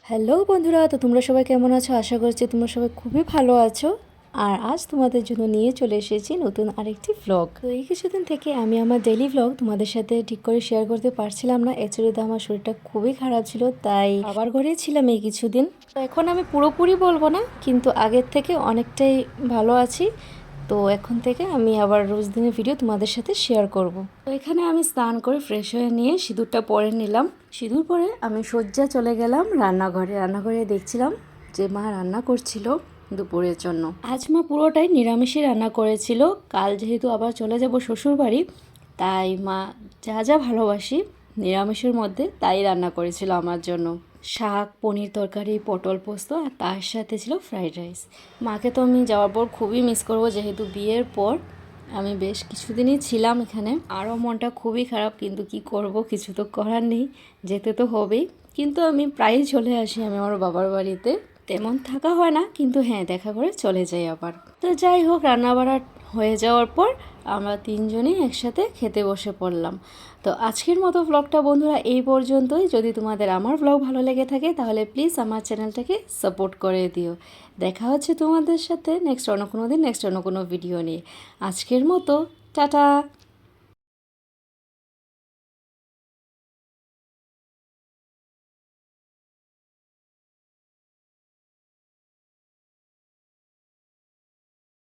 Hello বন্ধুরা, তো তোমরা সবাই কেমন আছো? আশা করছি তোমরা সবাই খুবই ভালো আছো। আর আজ তোমাদের জন্য নিয়ে চলে এসেছি নতুন আরেকটি ভ্লগ। তো এই কিছুদিন থেকে আমি আমার ডেইলি ভ্লগ তোমাদের সাথে ঠিক করে শেয়ার করতে পারছিলাম না। অ্যাকচুয়ালি আমার শরীরটা খুবই খারাপ ছিল, তাই আবার ঘরে ছিলাম এই কিছুদিন। তো এখন আমি পুরোপুরি বলবো না, কিন্তু আগের থেকে অনেকটাই ভালো আছি। তো এখন থেকে আমি আবার রোজ দিনের ভিডিও তোমাদের সাথে শেয়ার করব। তো এখানে আমি স্নান করে ফ্রেশ হয়ে নিয়ে সিঁদুরটা পরে নিলাম। সিঁদুর পরে আমি সজ্জা চলে গেলাম রান্নাঘরে দেখছিলাম যে মা রান্না করছিল দুপুরের জন্য। আজ মা পুরোটাই নিরামিষই রান্না করেছিল। কাল যেহেতু আবার চলে যাব শ্বশুর বাড়ি, তাই মা যা যা ভালোবাসি নিরামিষের মধ্যে তাই রান্না করেছিল আমার জন্য। শাক, পনির তরকারি, পটল পোস্ত, আর তার সাথে ছিল ফ্রাইড রাইস। মাকে তো আমি যাওয়ার পর খুবই মিস করব, যেহেতু বিয়ের পর আমি বেশ কিছুদিনই ছিলাম এখানে। আরও মনটা খুবই খারাপ, কিন্তু কি করব, কিছু তো করার নেই, যেতে তো হবেই। কিন্তু আমি প্রায়ই চলে আসি আমি আমার বাবার বাড়িতে। তেমন থাকা হয় না, কিন্তু হ্যাঁ, দেখা করে চলে যাই আবার। তো যাই হোক, রান্নাবাড়া হয়ে যাওয়ার পর আমরা তিনজনই একসাথে খেতে বসে পড়লাম। তো আজকের মতো ব্লগটা বন্ধুরা এই পর্যন্তই। যদি তোমাদের আমার ব্লগ ভালো লেগে থাকে তাহলে প্লিজ আমার চ্যানেলটাকে সাপোর্ট করে দিও। দেখা হচ্ছে তোমাদের সাথে নেক্সট অন্য কোনো ভিডিও নিয়ে। আজকের মতো টাটা।